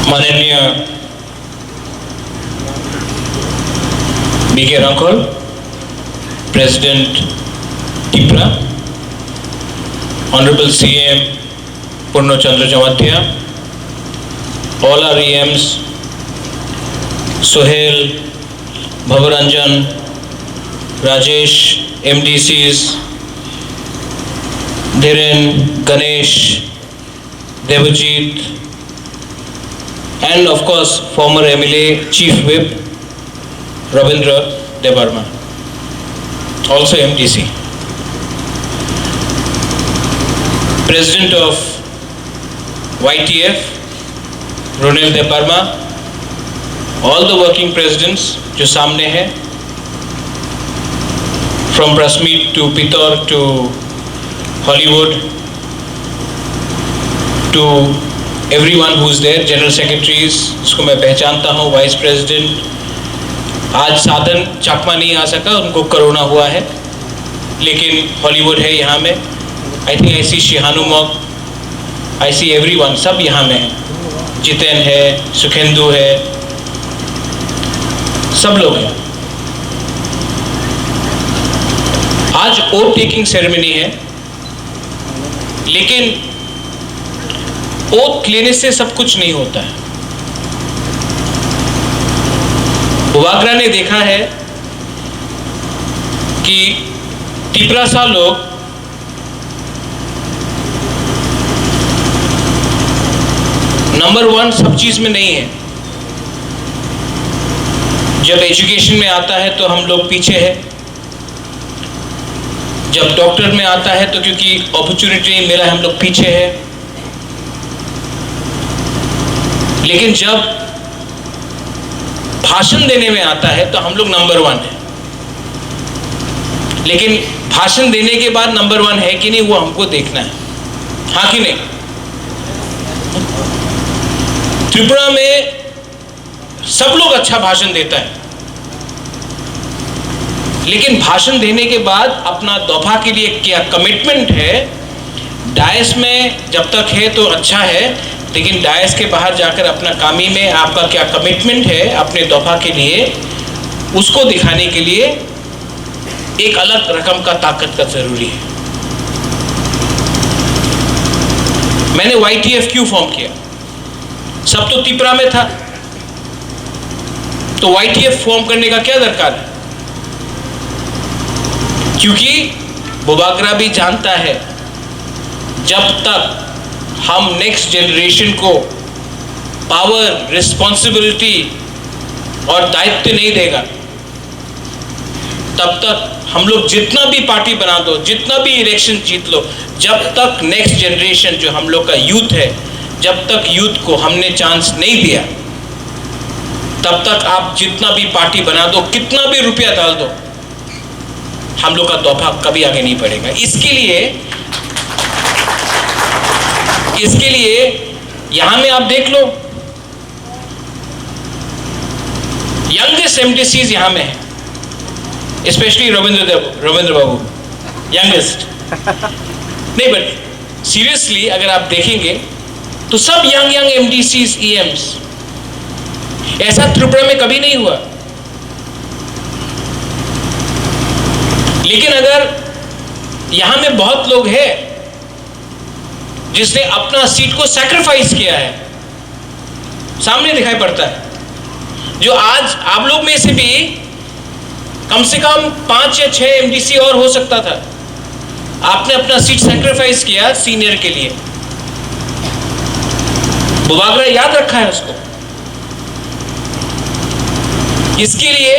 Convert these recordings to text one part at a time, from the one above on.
माननीय B.K. Rankol, President TIPRA, Honorable CM Purno Chandra Jamadhya, all our EMs, Sohail, Bhavaranjan, Rajesh, MDCs, Dhiren, Ganesh, Devajit, and of course former MLA Chief Whip Ravindra Debarma, also MDC. President of YTF Ronel Debarma, all the working presidents जो सामने हैं, from Prasmeet to Pitor to Hollywood to everyone who's there, general secretaries, उसको मैं पहचानता हूँ, vice president, आज साधन चाकमा नहीं आ सका, उनको कोरोना हुआ है, लेकिन हॉलीवुड है यहाँ में, I think I see Shihanu Mog, I see everyone, सब यहाँ में है, जितेन है, सुखेंदु है, सब लोग हैं। आज ओथ टेकिंग सेरेमनी है, लेकिन ओथ लेने से सब कुछ नहीं होता है। बुवागरा ने देखा है कि टिपरासा लोग नंबर 1 सब चीज में नहीं है। जब एजुकेशन में आता है तो हम लोग पीछे हैं, जब डॉक्टर में आता है तो क्योंकि अपॉर्चुनिटी नहीं मिला हम लोग पीछे हैं, लेकिन जब भाषण देने में आता है तो हम लोग नंबर 1 है। लेकिन भाषण देने के बाद नंबर 1 है कि नहीं वो हमको देखना है, हाँ कि नहीं। त्रिपुरा में सब लोग अच्छा भाषण देता है, लेकिन भाषण देने के बाद अपना दफा के लिए क्या कमिटमेंट है, डायस में जब तक है तो अच्छा है, लेकिन डायस के बाहर जाकर अपना कामी में आपका क्या कमिटमेंट है अपने दफा के लिए, उसको दिखाने के लिए एक अलग रकम का ताकत का जरूरी है। मैंने YTF क्यों फॉर्म किया? सब तो त्रिपुरा में था, तो YTF फॉर्म करने का क्या दरकार है? क्योंकि बुवागरा भी जानता है जब तक हम नेक्स्ट जनरेशन को पावर, रिस्पॉन्सिबिलिटी और दायित्व नहीं देगा, तब तक हम लोग जितना भी पार्टी बना दो, जितना भी इलेक्शन जीत लो, जब तक नेक्स्ट जनरेशन जो हम लोग का यूथ है, जब तक यूथ को हमने चांस नहीं दिया, तब तक आप जितना भी पार्टी बना दो, कितना भी रुपया डाल दो, हम लोग का तोहफा कभी आगे नहीं बढ़ेगा। इसके लिए यहां में आप देख लो, यंगेस्ट MDCs यहां में है, स्पेशली रविंद्र बाबू यंगेस्ट नहीं, बट सीरियसली अगर आप देखेंगे तो सब यंग MDCs, EMs, ऐसा त्रिपुरा में कभी नहीं हुआ। लेकिन अगर यहां में बहुत लोग हैं जिसने अपना सीट को सैक्रिफाइस किया है, सामने दिखाई पड़ता है, जो आज आप लोग में से भी कम से कम 5 या 6 MDC और हो सकता था, आपने अपना सीट सैक्रिफाइस किया सीनियर के लिए। बुवागरा याद रखा है उसको। इसके लिए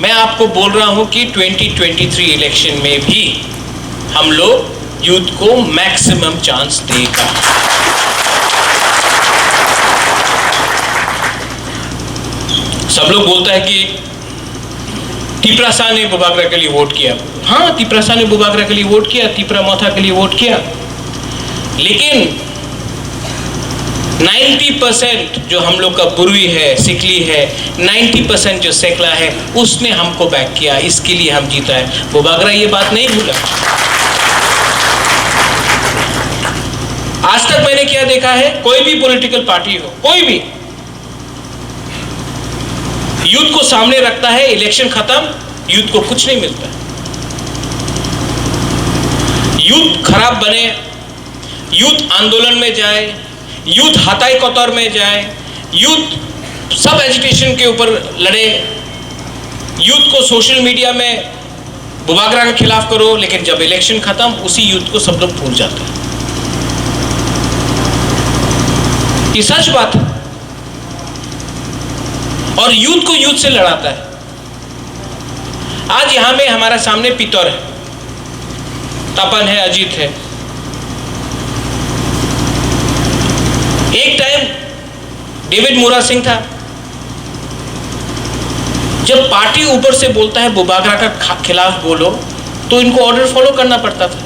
मैं आपको बोल रहा हूं कि 2023 इलेक्शन में भी हम लोग यूथ को मैक्सिमम चांस देगा। सब लोग बोलता है कि टिपरासा ने बुवागरा के लिए वोट किया। हाँ, टिपरासा ने बुवागरा के लिए वोट किया, टिपरा मोथा के लिए वोट किया, लेकिन 90% जो हम लोग का बुरुई है, सिकली है, 90% जो सेकला है, उसने हमको बैक किया, इसके लिए हम जीता है। बुवागरा ये बात नहीं भूला। आज तक मैंने क्या देखा है, कोई भी पॉलिटिकल पार्टी हो, कोई भी यूथ को सामने रखता है, इलेक्शन खत्म, यूथ को कुछ नहीं मिलता। यूथ खराब बने, यूथ आंदोलन में जाए, यूथ हताई कतौर में जाए, यूथ सब एजुटेशन के ऊपर लड़े, यूथ को सोशल मीडिया में बुबागरा के खिलाफ करो, लेकिन जब इलेक्शन खत्म उसी यूथ को सब लोग भूल जाते हैं। ये सच बात है। और यूथ को यूथ से लड़ाता है। आज यहां में हमारा सामने पितौर है, तपन है, अजीत है। एक टाइम डेविड मोरा सिंह था, जब पार्टी ऊपर से बोलता है बुबागरा का खिलाफ बोलो, तो इनको ऑर्डर फॉलो करना पड़ता था।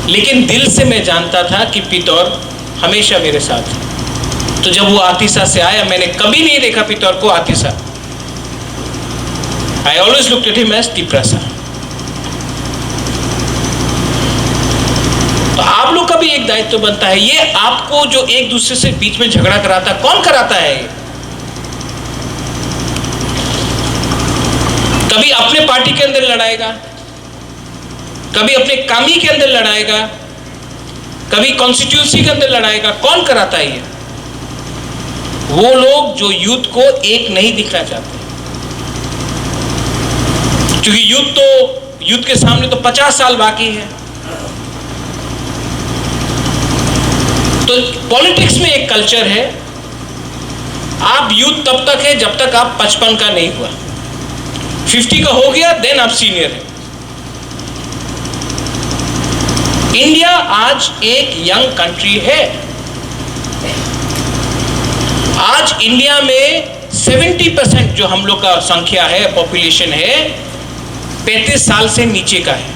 लेकिन दिल से मैं जानता था कि पितौर हमेशा मेरे साथ है। तो जब वो आतिशा से आया, मैंने कभी नहीं देखा पितौर को आतिशा। I always looked at him as Tiprasa. तो आप लोग का भी एक दायित्व बनता है। ये आपको जो एक दूसरे से बीच में झगड़ा कराता है, कौन कराता है? कभी अपने पार्टी के अंदर लड़ाएगा, कभी अपने कामी के अंदर लड़ाएगा, कभी कॉन्स्टिट्यूंसी के अंदर लड़ाएगा। कौन कराता है ये? वो लोग जो यूथ को एक नहीं दिखना चाहते। क्योंकि यूथ के सामने तो 50 साल बाकी है। तो पॉलिटिक्स में एक कल्चर है, आप यूथ तब तक है जब तक आप 55 का नहीं हुआ। 50 का हो गया देन आप सीनियर है। इंडिया आज एक यंग कंट्री है। आज इंडिया में 70% जो हम लोग का संख्या है, पॉपुलेशन है, 35 साल से नीचे का है।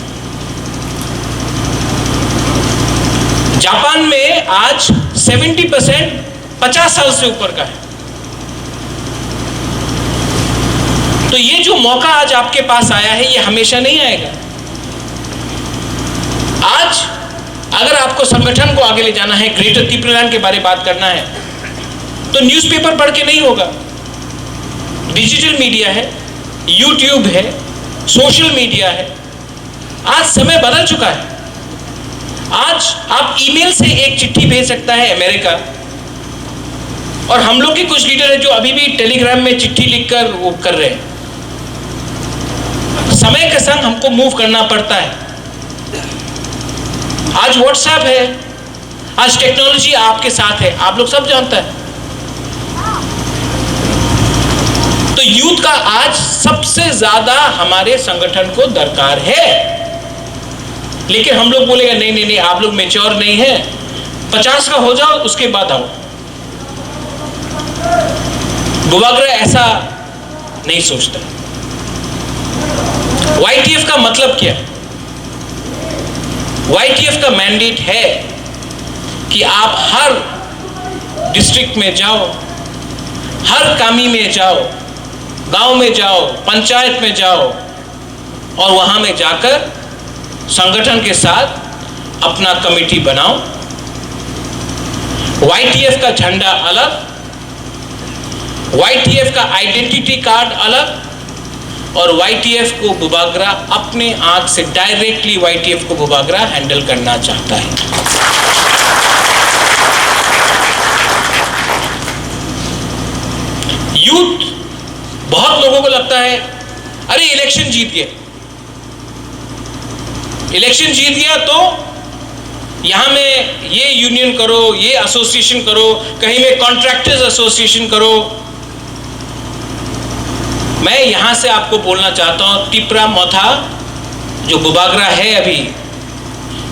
जापान में आज 70% 50 साल से ऊपर का है। तो ये जो मौका आज आपके पास आया है, ये हमेशा नहीं आएगा। आज अगर आपको संगठन को आगे ले जाना है, ग्रेटर त्रिपुरालैंड के बारे में बात करना है, तो न्यूज़पेपर पढ़ के नहीं होगा। डिजिटल मीडिया है, यूट्यूब है, सोशल मीडिया है। आज समय बदल चुका है। आज आप ईमेल से एक चिट्ठी भेज सकता है अमेरिका, और हम लोग के कुछ लीडर हैं जो अभी भी टेलीग्राम में चिट्ठी लिखकर वो कर रहे हैं। समय के संग हमको मूव करना पड़ता है। आज व्हाट्सएप है, आज टेक्नोलॉजी आपके साथ है, आप लोग सब जानता है। तो यूथ का आज सबसे ज्यादा हमारे संगठन को दरकार है। लेकिन हम लोग बोलेगा नहीं नहीं नहीं, आप लोग मैच्योर नहीं है, 50 का हो जाओ उसके बाद आओ। बुबागरा ऐसा नहीं सोचता। YTF का मतलब क्या है? YTF का मैंडेट है कि आप हर डिस्ट्रिक्ट में जाओ, हर कामी में जाओ, गांव में जाओ, पंचायत में जाओ, और वहां में जाकर संगठन के साथ अपना कमेटी बनाओ। YTF का झंडा अलग, YTF का आइडेंटिटी कार्ड अलग, और YTF को बुबागरा अपने आंख से डायरेक्टली YTF को बुबागरा हैंडल करना चाहता है। यूथ, बहुत लोगों को लगता है अरे इलेक्शन जीत गए, इलेक्शन जीत गया तो यहां में ये यूनियन करो, ये एसोसिएशन करो, कहीं में कॉन्ट्रैक्टर्स एसोसिएशन करो। मैं यहां से आपको बोलना चाहता हूं, तिपरा मोथा जो बुबागरा है अभी,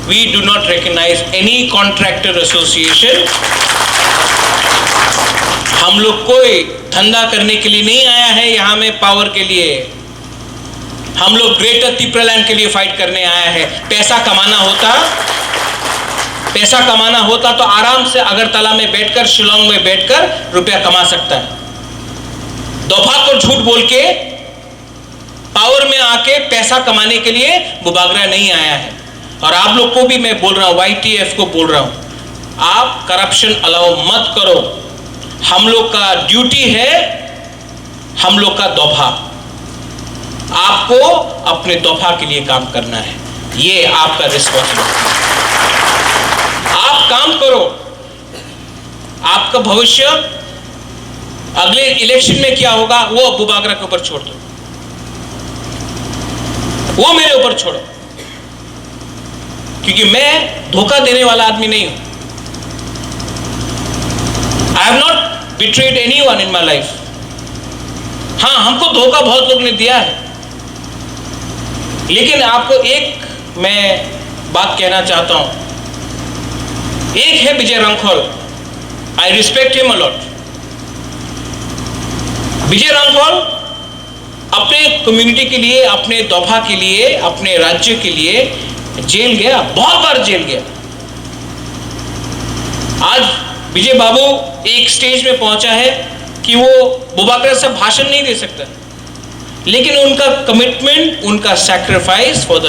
we do not recognise any contractor association. हम लोग कोई धंधा करने के लिए नहीं आया है यहां में, पावर के लिए। हम लोग ग्रेटर त्रिपुरालैंड के लिए फाइट करने आया है। पैसा कमाना होता तो आराम से अगरतला में बैठकर, शिलोंग में बैठकर रुपया कमा सकता है। दफा को झूठ बोल के पावर में आके पैसा कमाने के लिए बुबागरा नहीं आया है। और आप लोग को भी मैं बोल रहा हूं, YTF को बोल रहा हूं, आप करप्शन अलाउ मत करो। हम लोग का ड्यूटी है, हम लोग का तोहफा, आपको अपने तोहफा के लिए काम करना है, ये आपका रिस्पॉन्सिबिलिटी। आप काम करो, आपका भविष्य अगले इलेक्शन में क्या होगा वो अबू बाकरा के ऊपर छोड़ दो, वो मेरे ऊपर छोड़ो, क्योंकि मैं धोखा देने वाला आदमी नहीं हूं। I have not betrayed anyone in my life. हाँ, हमको धोखा बहुत लोग ने दिया है, लेकिन आपको एक मैं बात कहना चाहता हूं। एक है Vijay Rankhal, I respect him a lot. Vijay Rankhal अपने कम्युनिटी के लिए, अपने तोहफा के लिए, अपने राज्य के लिए जेल गया, बहुत बार जेल गया। आज विजय बाबू एक स्टेज में पहुंचा है कि वो बुबाकरा से भाषण नहीं दे सकता, लेकिन उनका कमिटमेंट, उनका sacrifice for the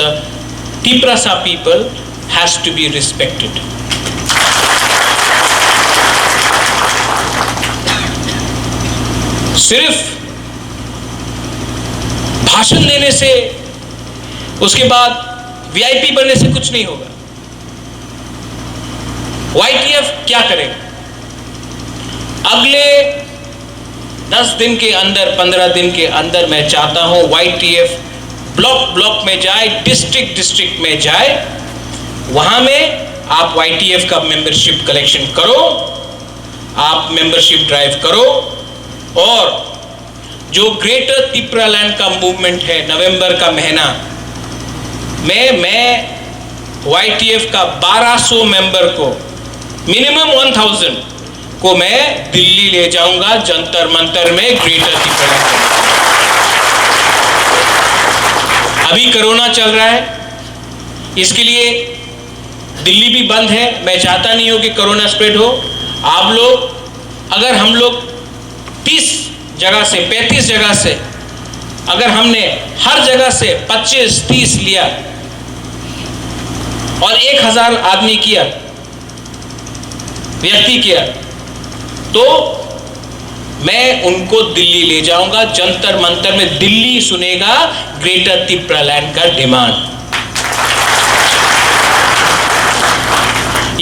Tiprasa people has to be respected. सिर्फ भाषण देने से, उसके बाद वीआईपी बनने से कुछ नहीं होगा। वाईटीएफ क्या करेगा? अगले 10 दिन के अंदर, 15 दिन के अंदर मैं चाहता हूं वाईटीएफ ब्लॉक ब्लॉक में जाए, डिस्ट्रिक्ट डिस्ट्रिक्ट में जाए। वहां में आप वाईटीएफ का मेंबरशिप कलेक्शन करो, आप मेंबरशिप ड्राइव करो, और जो ग्रेटर तिपरालैंड का मूवमेंट है, नवंबर का महीना में मैं वाईटीएफ का 1200 मेंबर को, मिनिमम 1000 को मैं दिल्ली ले जाऊंगा, जंतर मंतर में ग्रेटर तिपरालैंड। अभी कोरोना चल रहा है, इसके लिए दिल्ली भी बंद है। मैं चाहता नहीं हूं कि कोरोना स्प्रेड हो। आप लोग, अगर हम लोग 30 जगह से, 35 जगह से, अगर हमने हर जगह से 25-30 लिया और 1000 आदमी किया, व्यक्ति किया, तो मैं उनको दिल्ली ले जाऊंगा, जंतर मंतर में दिल्ली सुनेगा ग्रेटर तिपरालैंड का डिमांड।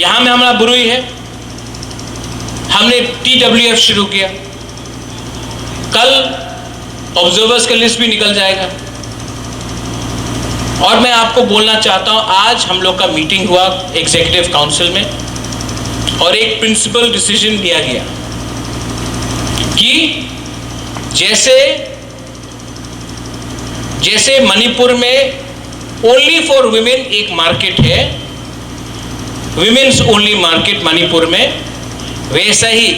यहां में हमारा बुरुई है, हमने TWF शुरू किया, कल ऑब्जर्वर्स का लिस्ट भी निकल जाएगा। और मैं आपको बोलना चाहता हूं, आज हम लोग का मीटिंग हुआ एग्जीक्यूटिव काउंसिल में, और एक प्रिंसिपल डिसीजन लिया गया कि जैसे मणिपुर में ओनली फॉर वुमेन एक मार्केट है, विमेन्स ओनली मार्केट मणिपुर में, वैसा ही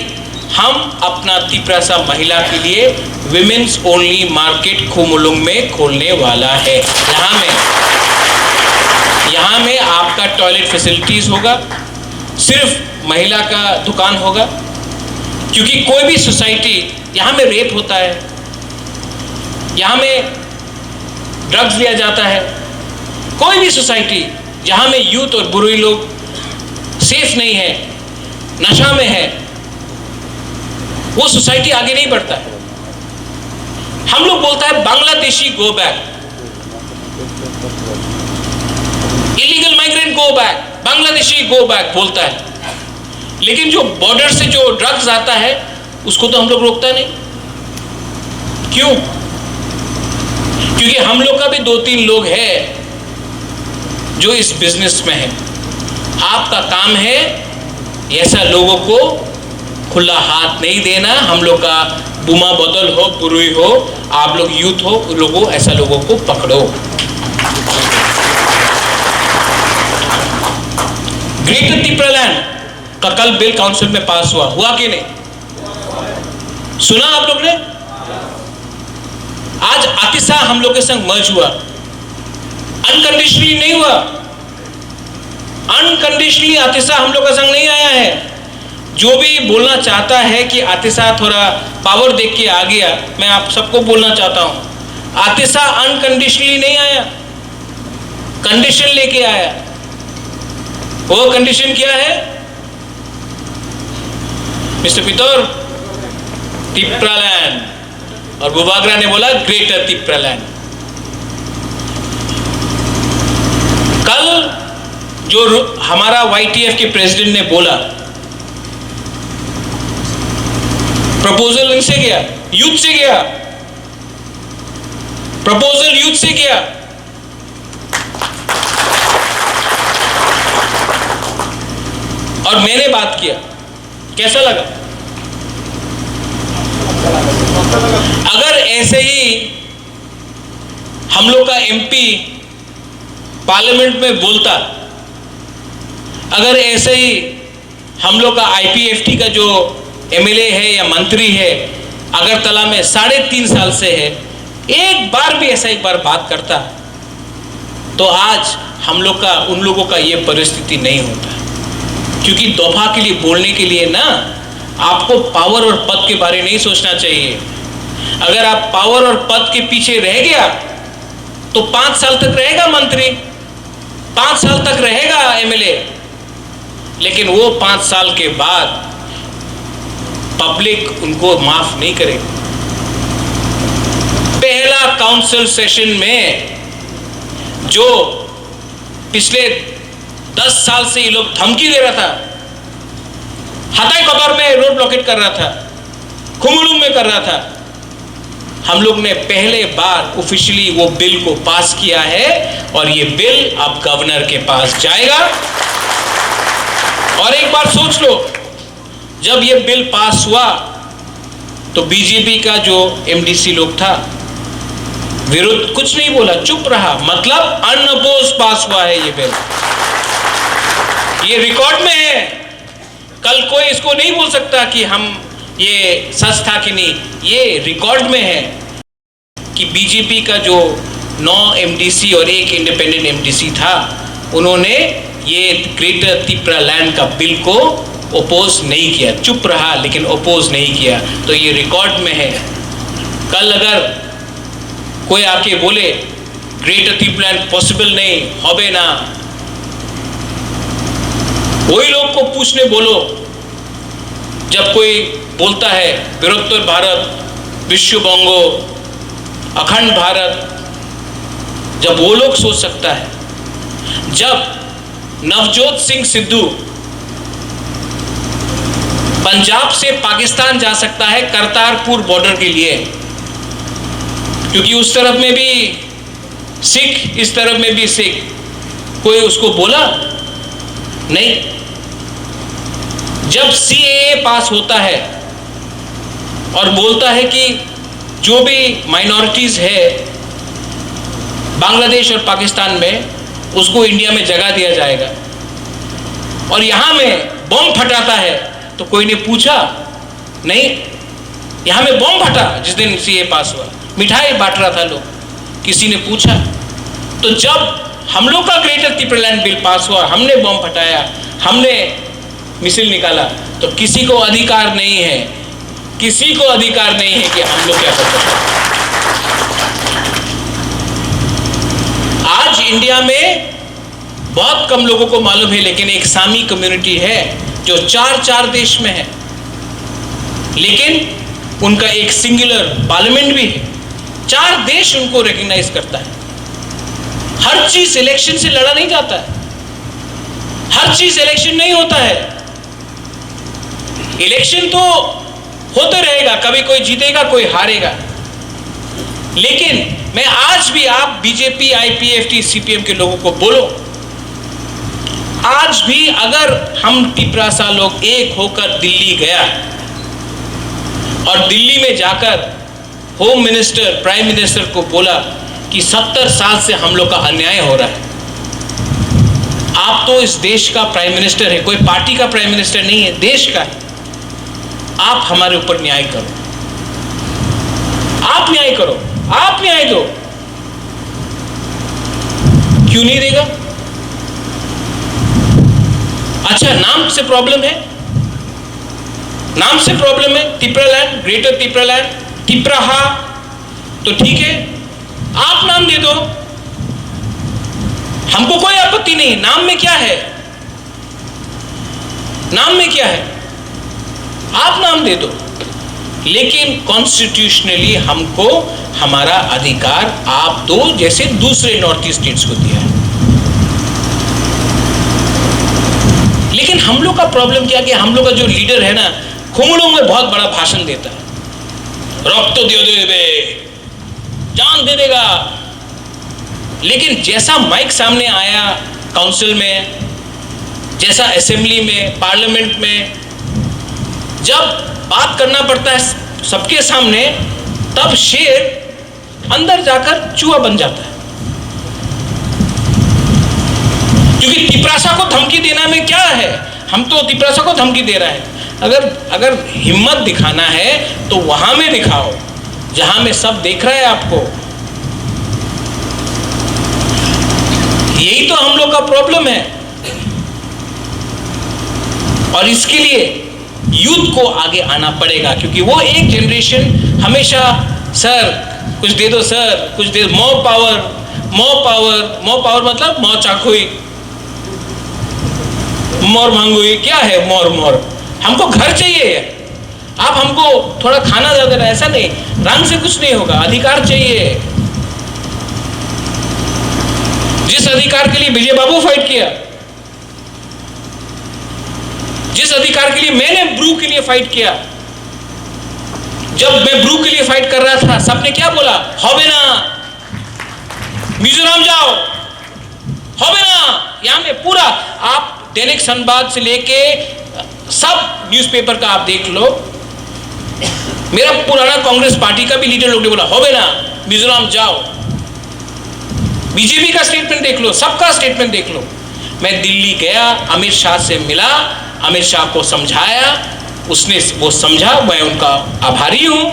हम अपना तिपरासा महिला के लिए विमेन्स ओनली मार्केट खुमुलुंग में खोलने वाला है। यहाँ में आपका टॉयलेट फैसिलिटीज होगा, सिर्फ महिला का दुकान होगा, क्योंकि कोई भी सोसाइटी, यहाँ में रेप होता है, यहाँ में ड्रग्स लिया जाता है, कोई भी सोसाइटी जहाँ में यूथ और बुरुई लोग सेफ नहीं है, नशा में है, वो सोसाइटी आगे नहीं बढ़ता है। हम लोग बोलता है Bangladeshi go back, illegal migrant go back, Bangladeshi go back बोलता है, लेकिन जो बॉर्डर से जो ड्रग्स आता है उसको तो हम लोग रोकता नहीं। क्यों? क्योंकि हम लोग का भी 2-3 लोग हैं जो इस बिजनेस में है। आपका काम है ऐसा लोगों को खुला हाथ नहीं देना। हम लोग का बुमा बदल हो, पुरुई हो, आप लोग यूथ हो, लोगों ऐसा लोगों को पकड़ो। ग्रेटर तिपरालैंड का कल बिल काउंसिल में पास हुआ कि नहीं? सुना आप लोग ने? आज आतिशा हम लोग के संग मर्ज हुआ, अनकंडीशनली नहीं हुआ। अनकंडीशनली आतिशा हम लोग का संग नहीं आया है। जो भी बोलना चाहता है कि आतिशा थोड़ा पावर देख के आ गया, मैं आप सबको बोलना चाहता हूं, आतिशा अनकंडीशनली नहीं आया, कंडीशन लेके आया। वो कंडीशन क्या है? मिस्टर पितौर, तिप्रालैंड, और बुबागरा ने बोला ग्रेटर तिप्रालैंड। कल जो हमारा YTF के प्रेसिडेंट ने बोला, प्रपोजल इनसे गया, यूथ से गया, प्रपोजल यूथ से गया। और मैंने बात किया, कैसा लगा? अगर ऐसे ही हम लोग का MP पार्लियामेंट में बोलता, अगर ऐसे ही हम लोग का IPFT का जो MLA है या मंत्री है अगरतला में 3.5 साल से है, एक बार भी ऐसा एक बार बात करता, तो आज हम लोग का उन लोगों का ये परिस्थिति नहीं होता। क्योंकि दफा के लिए बोलने के लिए ना आपको पावर और पद के बारे नहीं सोचना चाहिए। अगर आप पावर और पद के पीछे रह गया तो 5 साल तक रहेगा मंत्री, 5 साल तक रहेगा MLA, लेकिन वो 5 साल के बाद पब्लिक उनको माफ नहीं करेगी। पहला काउंसिल सेशन में जो पिछले 10 साल से ये लोग धमकी दे रहा था, हताई कबर में रोड ब्लॉकेट कर रहा था, खुमलुम में कर रहा था, हम लोग ने पहले बार ऑफिशियली वो बिल को पास किया है और ये बिल अब गवर्नर के पास जाएगा। और एक बार सोच लो, जब ये बिल पास हुआ तो बीजेपी का जो MDC लोग था विरुद्ध कुछ नहीं बोला, चुप रहा, मतलब अनअपोज पास हुआ है ये बिल। ये रिकॉर्ड में है, कल कोई इसको नहीं बोल सकता कि हम ये सच था कि नहीं। ये रिकॉर्ड में है कि बीजेपी का जो 9 MDC और 1 इंडिपेंडेंट MDC था, उन्होंने ये ग्रेटर तिप्रालैंड का बिल को ओपोज नहीं किया, चुप रहा लेकिन ओपोज नहीं किया। तो ये रिकॉर्ड में है। कल अगर कोई आके बोले ग्रेटर तिप्रालैंड पॉसिबल नहीं, होबे ना, वही लोग को पूछने बोलो, जब कोई बोलता है बृहत्तर भारत, विश्व बंगो, अखंड भारत, जब वो लोग सोच सकता है, जब नवजोत सिंह सिद्धू पंजाब से पाकिस्तान जा सकता है करतारपुर बॉर्डर के लिए, क्योंकि उस तरफ में भी सिख, इस तरफ में भी सिख, कोई उसको बोला नहीं। जब CAA पास होता है और बोलता है कि जो भी माइनॉरिटीज है बांग्लादेश और पाकिस्तान में, उसको इंडिया में जगह दिया जाएगा, और यहां में बम फटाता है, तो कोई ने पूछा नहीं। यहां में बम फटा जिस दिन CAA पास हुआ, मिठाई बांट रहा था लोग, किसी ने पूछा? तो जब हम लोग का ग्रेटर तिप्रालैंड बिल पास हुआ, हमने बम फटाया, हमने मिसाइल निकाला, तो किसी को अधिकार नहीं है, किसी को अधिकार नहीं है कि हम लोग क्या करते हैं। आज इंडिया में बहुत कम लोगों को मालूम है, लेकिन एक सामी कम्युनिटी है जो 4 देश में है, लेकिन उनका एक सिंगुलर पार्लियामेंट भी है, 4 देश उनको रिकॉग्नाइज करता है। हर चीज इलेक्शन से लड़ा नहीं जाता है, हर चीज इलेक्शन नहीं होता है। इलेक्शन तो होते रहेगा, कभी कोई जीतेगा कोई हारेगा, लेकिन मैं आज भी आप BJP, IPFT, CPM के लोगों को बोलो, आज भी अगर हम टिपरासा लोग एक होकर दिल्ली गया और दिल्ली में जाकर होम मिनिस्टर, प्राइम मिनिस्टर को बोला कि 70 साल से हम लोग का अन्याय हो रहा है, आप तो इस देश का प्राइम मिनिस्टर है, कोई पार्टी का प्राइम मिनिस्टर नहीं है, देश का है, आप हमारे ऊपर न्याय करो, आप न्याय करो, आप न्याय दो। क्यों नहीं देगा? अच्छा, नाम से प्रॉब्लम है, नाम से प्रॉब्लम है, तिप्रालैंड, ग्रेटर तिप्रालैंड, तिप्राहा, तो ठीक है, आप नाम दे दो, हमको कोई आपत्ति नहीं। नाम में क्या है? नाम में क्या है? आप नाम दे दो, लेकिन कॉन्स्टिट्यूशनली हमको हमारा अधिकार आप दो, जैसे दूसरे नॉर्थ ईस्ट स्टेट्स को दिया है। लेकिन हम लोग का प्रॉब्लम क्या कि हम लोग का जो लीडर है ना, खुमलों में बहुत बड़ा भाषण देता है, रक्त दे दे, जान दे देगा। लेकिन जैसा माइक सामने आया काउंसिल में, जैसा असेंबली में, पार्लियामेंट में, जब बात करना पड़ता है सबके सामने, तब शेर अंदर जाकर चूहा बन जाता है। क्योंकि तिपरासा को धमकी देना में क्या है, हम तो तिपरासा को धमकी दे रहे हैं। अगर हिम्मत दिखाना है तो वहां में दिखाओ जहां में सब देख रहे हैं आपको। यही तो हम लोग का प्रॉब्लम है, और इसके लिए यूथ को आगे आना पड़ेगा, क्योंकि वो एक जनरेशन हमेशा सर कुछ दे दो, सर कुछ दे दो, more power, more power, more power मतलब मोर चाकुई, मोर मांगुई। क्या है मोर? मोर हमको घर चाहिए, आप हमको थोड़ा खाना ज्यादा, ऐसा नहीं, रंग से कुछ नहीं होगा, अधिकार चाहिए। जिस अधिकार के लिए विजय बाबू फाइट किया, जिस अधिकार के लिए मैंने ब्रू के लिए फाइट किया, जब मैं ब्रू के लिए फाइट कर रहा था, सबने क्या बोला? होबे ना, मिजोरम जाओ, होबे ना। यहां में पूरा आप दैनिक संवाद से लेके सब न्यूज़पेपर का आप देख लो, मेरा पुराना कांग्रेस पार्टी का भी लीडर लोग ने बोला होबे ना, मिजोरम जाओ। बीजेपी का स्टेटमेंट देख लो, सबका स्टेटमेंट देख लो। मैं दिल्ली गया, अमित शाह से मिला, अमित शाह को समझाया, उसने वो समझा, मैं उनका आभारी हूं।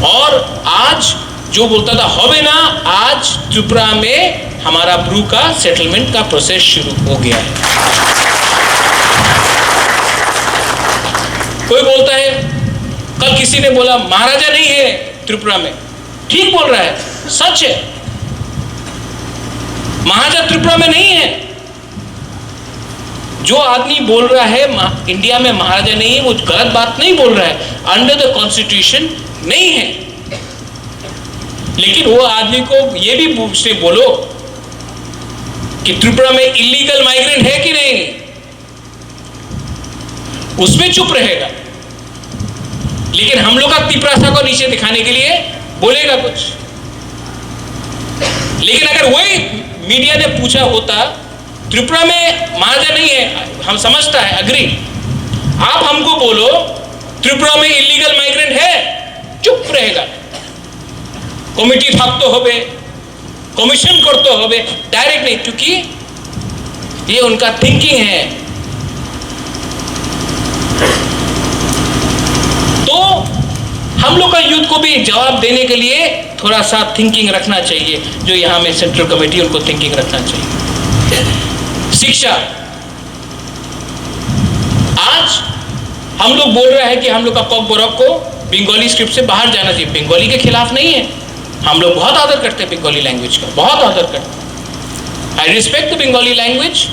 और आज जो बोलता था होबे ना, आज त्रिपुरा में हमारा ब्रू का सेटलमेंट का प्रोसेस शुरू हो गया है। कोई बोलता है, कल किसी ने बोला महाराजा नहीं है त्रिपुरा में, ठीक बोल रहा है, सच है, महाराजा त्रिपुरा में नहीं है। जो आदमी बोल रहा है इंडिया में महाराजा नहीं है, वो गलत बात नहीं बोल रहा है, अंडर द कॉन्स्टिट्यूशन नहीं है। लेकिन वो आदमी को ये भी पूछते बोलो कि त्रिपुरा में इलीगल माइग्रेंट है कि नहीं, उसमें चुप रहेगा। लेकिन हम लोग का तिपरासा को नीचे दिखाने के लिए बोलेगा कुछ। लेकिन अगर वही मीडिया ने पूछा होता त्रिपुरा में महाराजा नहीं है, हम समझता है, अग्री, आप हमको बोलो त्रिपुरा में इलीगल माइग्रेंट है, चुप रहेगा। कमिटी থাকতে হবে, कमीशन करते হবে, डायरेक्ट नहीं, क्योंकि ये उनका थिंकिंग है। तो हम लोग का यूथ को भी जवाब देने के लिए थोड़ा सा थिंकिंग रखना चाहिए, जो यहाँ में सेंट्रल कमेटी उनको थिंकिंग रखना चाहिए। शिक्षा, आज हम लोग बोल रहे हैं कि हम लोग का कॉक बोरक को बंगाली स्क्रिप्ट से बाहर जाना चाहिए। बंगाली के खिलाफ नहीं है, हम लोग बहुत आदर करते हैं बंगाली लैंग्वेज का, बहुत आदर करते हैं। I respect the Bengali language.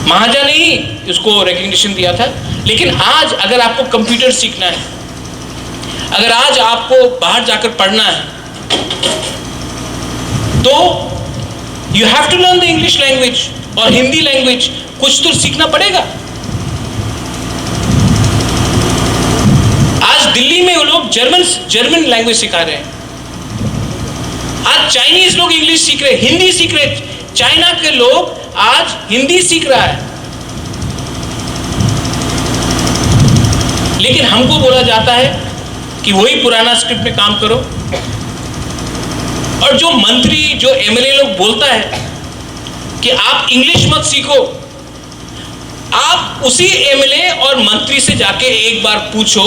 Maharaja ने ही इसको रिकग्निशन दिया था। लेकिन आज अगर आपको कंप्यूटर सीखना है, अगर आज आपको बाहर जाकर पढ़ना है, तो you have to learn the English language और हिंदी लैंग्वेज, कुछ तो सीखना पड़ेगा। आज दिल्ली में वो लोग जर्मन लैंग्वेज सिखा रहे हैं। आज चाइनीज लोग इंग्लिश सीख रहे, हिंदी सीख रहे, चाइना के लोग आज हिंदी सीख रहा है। लेकिन हमको बोला जाता है कि वही पुराना स्क्रिप्ट में काम करो। और जो मंत्री, जो एमएलए लोग बोलता है कि आप इंग्लिश मत सीखो, आप उसी एमएलए और मंत्री से जाके एक बार पूछो,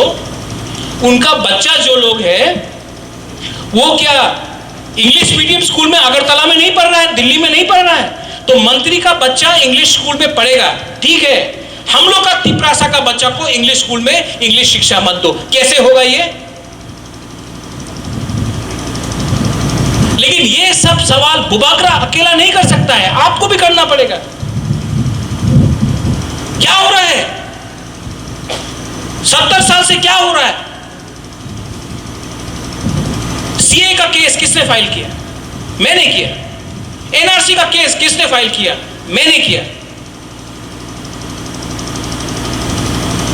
उनका बच्चा जो लोग है वो क्या इंग्लिश मीडियम स्कूल में अगरतला में नहीं पढ़ रहा है, दिल्ली में नहीं पढ़ रहा है, तो मंत्री का बच्चा इंग्लिश स्कूल में पढ़ेगा, ठीक है। हम लोग का तिपरासा का बच्चा को इंग्लिश स्कूल में इंग्लिश शिक्षा मत दो, कैसे होगा ये? लेकिन ये सब सवाल बुबाकरा अकेला नहीं कर सकता है, आपको भी करना पड़ेगा। क्या हो रहा है? 70 साल से क्या हो रहा है? सीए का केस किसने फाइल किया? मैंने किया। एनआरसी का केस किसने फाइल किया? मैंने किया।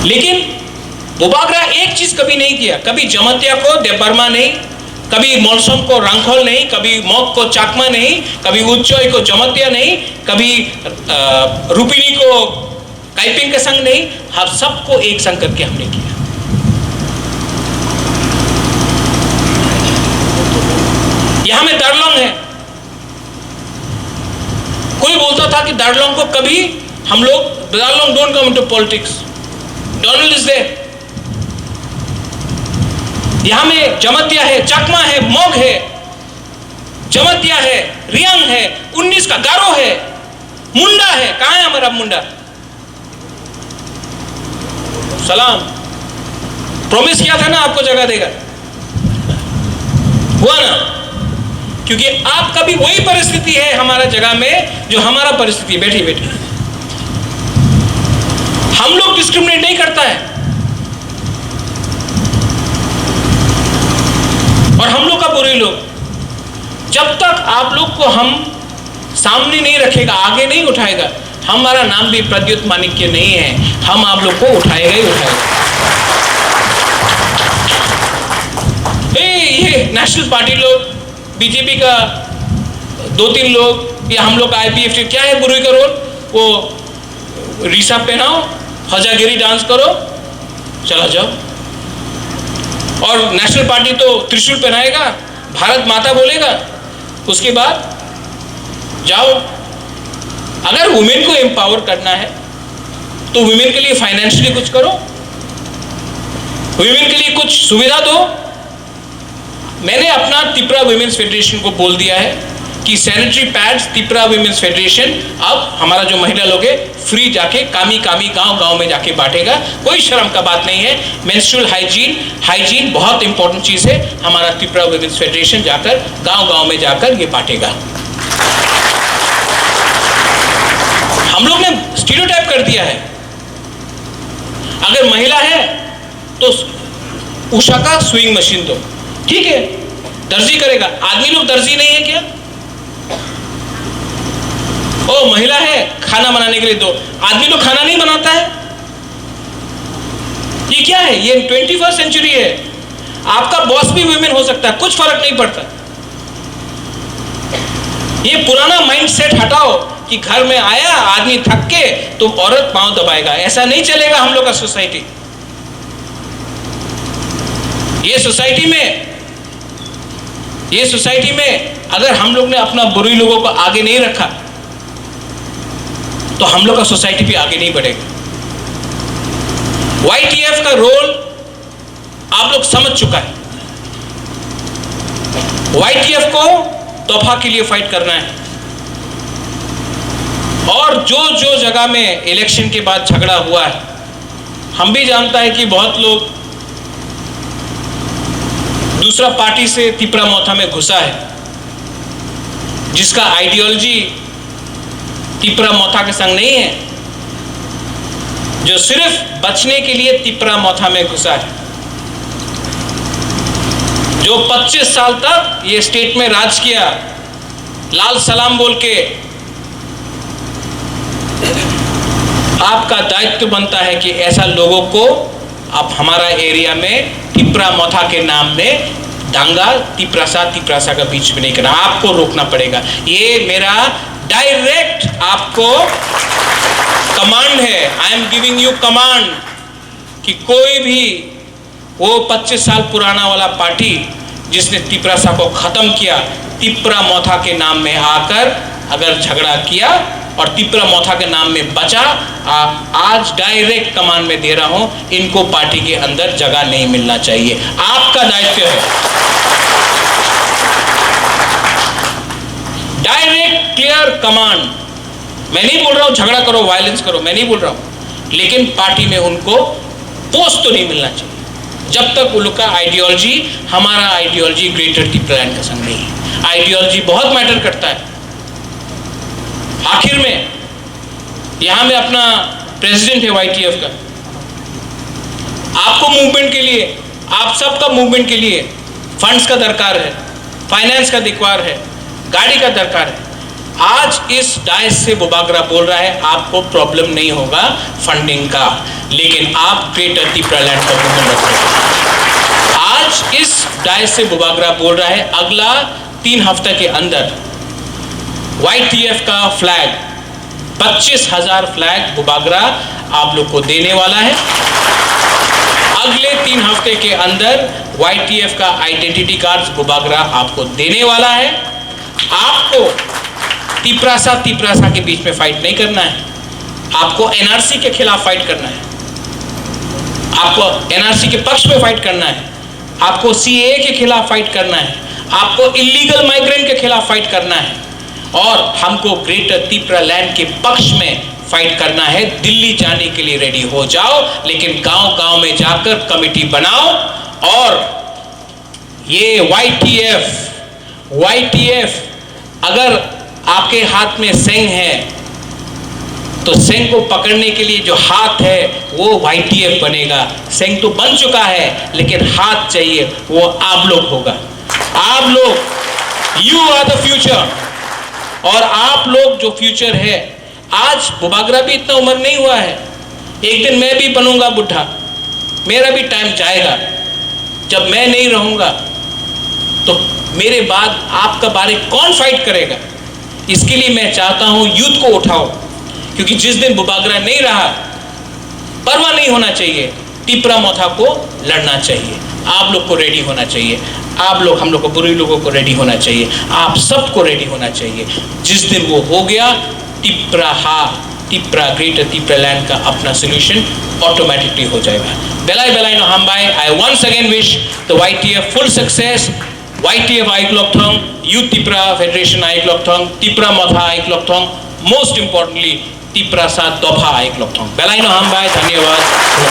लेकिन बुबागरा एक चीज कभी नहीं किया, कभी जमतिया को देबर्मा नहीं, कभी मोलसोम को रंगखोल नहीं, कभी मोक को चाकमा नहीं, कभी उच्चोई को जमतिया नहीं, कभी रूपिनी को काइपिंग के संग नहीं, हम सबको एक संग करके हमने किया। यहां में दार्लोंग है। कोई बोलता था कि दार्लोंग को कभी हम लोग, Darlong don't come into politics, Donald is there. यहां में जमतिया है, चकमा है, मोग है, जमतिया है, रियांग है, 19 का गारो है, मुंडा है। कहां है हमारा मुंडा? सलाम, प्रॉमिस किया था ना आपको जगह देगा, हुआ ना? क्योंकि आपका भी वही परिस्थिति है हमारा जगह में जो हमारा परिस्थिति। बैठी बैठी हम लोग डिस्क्रिमिनेट नहीं करता है, और हम लोग का बुरे लोग, जब तक आप लोग को हम सामने नहीं रखेगा, आगे नहीं उठाएगा, हमारा नाम भी प्रद्युत माणिक्य नहीं है, हम आप लोग को उठाएगा ही उठाएगा। ये नेशनल पार्टी लोग, बीजेपी का 2-3 लोग, या हम लोग का आईपीएफ, क्या है बुरी का रोल? वो रीसा पहनाओ, हजागिरी डांस करो, चला जाओ। और नेशनल पार्टी तो त्रिशूल पहनाएगा, भारत माता बोलेगा, उसके बाद जाओ। अगर वुमेन को एम्पावर करना है तो वुमेन के लिए फाइनेंशियली कुछ करो, वुमेन के लिए कुछ सुविधा दो। मैंने अपना त्रिपुरा वुमेन्स फेडरेशन को बोल दिया है कि sanitary pads Tripura women's federation अब हमारा जो महिला लोग है फ्री जाके कामी गांव में जाके बांटेगा। कोई शर्म का बात नहीं है। मेंस्ट्रुअल हाइजीन बहुत इंपॉर्टेंट चीज है। हमारा त्रिपुरा वुमेन्स फेडरेशन जाकर गांव में जाकर ये बांटेगा। हम लोग ने स्टीरियोटाइप कर दिया है, अगर महिला है तो उषा का स्विंग मशीन दो, ठीक है, दर्जी करेगा। आदमी लोग दर्जी नहीं है क्या? ओ महिला है, खाना बनाने के लिए दो। आदमी लोग खाना नहीं बनाता है। ये क्या है? ये 21st सेंचुरी है। आपका बॉस भी वुमेन हो सकता है, कुछ फर्क नहीं पड़ता। ये पुराना माइंडसेट हटाओ कि घर में आया आदमी थक के तो औरत पांव दबाएगा। ऐसा नहीं चलेगा हम लोग का सोसाइटी। ये सोसाइटी में अगर हम लोग ने अपना बुरी लोगों को आगे नहीं रखा तो हम लोग का सोसाइटी भी आगे नहीं बढ़ेगा। YTF का रोल आप लोग समझ चुका है। YTF को तोहफा के लिए फाइट करना है, और जो जगह में इलेक्शन के बाद झगड़ा हुआ है, हम भी जानता है कि बहुत लोग दूसरा पार्टी से त्रिपुरा मोथा में घुसा है, जिसका आइडियोलॉजी त्रिपुरा मोथा के संग नहीं है, जो सिर्फ बचने के लिए त्रिपुरा मोथा में घुसा है, जो 25 साल तक ये स्टेट में राज किया लाल सलाम बोल के। आपका दायित्व बनता है कि ऐसा लोगों को आप हमारा एरिया में त्रिपुरा मोथा के नाम में दंगा तिपरासा का बीच में नहीं करना। आपको रोकना पड़ेगा। ये मेरा डायरेक्ट आपको कमांड है। I am giving you command कि कोई भी वो 25 साल पुराना वाला पार्टी जिसने तिपरासा को खत्म किया, त्रिपुरा मोथा के नाम में आकर अगर झगड़ा किया और त्रिपुरा मोथा के नाम में बचा, आज डायरेक्ट कमांड में दे रहा हूं, इनको पार्टी के अंदर जगह नहीं मिलना चाहिए। आपका दायित्व है। Direct clear command. मैं नहीं बोल रहा हूं झगड़ा करो, वायलेंस करो, मैं नहीं बोल रहा हूं, लेकिन पार्टी में उनको पोस्ट तो नहीं मिलना चाहिए जब तक उन लोग का आइडियोलॉजी, हमारा आइडियोलॉजी ग्रेटर त्रिपुरालैंड का संग नहीं है। आइडियोलॉजी बहुत मैटर करता है। आखिर में यहां में अपना प्रेसिडेंट है YTF का, आपको मूवमेंट के लिए, आप सबका मूवमेंट के लिए फंड्स का दरकार है, फाइनेंस का दरकार है, गाड़ी का दरकार है। आज इस डायस से बुबागरा बोल रहा है आपको प्रॉब्लम नहीं होगा फंडिंग का, लेकिन आप ग्रेटर त्रिपुरा लैंड का मूवमेंट रखोगे। आज इस डायस से बुबागरा बोल रहा है अगला 3 हफ्ते के अंदर YTF का फ्लैग 25,000 फ्लैग बुबागरा आप लोग को देने वाला है। अगले 3 हफ्ते के अंदर YTF का आइडेंटिटी कार्ड बुबागरा आपको देने वाला है। आपको तिपरासा के बीच में फाइट नहीं करना है, आपको NRC के खिलाफ फाइट करना है, आपको NRC के पक्ष में फाइट करना है, आपको CAA के खिलाफ फाइट करना है, आपको इलीगल माइग्रेंट के खिलाफ फाइट करना है और हमको ग्रेटर त्रिपुरा लैंड के पक्ष में फाइट करना है। दिल्ली जाने के लिए रेडी हो जाओ, लेकिन गांव-गांव में जाकर कमेटी बनाओ और ये YTF अगर आपके हाथ में सेंग है तो सेंग को पकड़ने के लिए जो हाथ है वो YTF बनेगा। सेंग तो बन चुका है लेकिन हाथ चाहिए, वो आप लोग होगा। आप लोग, यू आर द फ्यूचर, और आप लोग जो फ्यूचर है। आज बुबागरा भी इतना उम्र नहीं हुआ है, एक दिन मैं भी बनूंगा बुढ़ा, मेरा भी टाइम जाएगा। जब मैं नहीं रहूंगा तो मेरे बाद आपका बारे कौन फाइट करेगा? इसके लिए मैं चाहता हूं यूथ को उठाओ, क्योंकि जिस दिन बुबागरा नहीं रहा परवाह नहीं होना चाहिए, तिपरा मोथा को लड़ना चाहिए। आप लोग को रेडी होना चाहिए, आप लोग, हम लोग को, बुरी लोगों को रेडी होना चाहिए, आप सबको रेडी होना चाहिए। जिस दिन वो हो गया, तिपरा ग्रेटर त्रिपुरा लैंड का अपना सोल्यूशन ऑटोमेटिकली हो जाएगा। बेलाई नो हमबाई, I once again wish the YTF full success. YTF Aiklokthong, Youth Tripura Federation Aiklokthong, Tripura Motha Aiklokthong, most importantly Tripura Sa Dopha Aiklokthong। बेलाई नो हमबाई, धन्यवाद।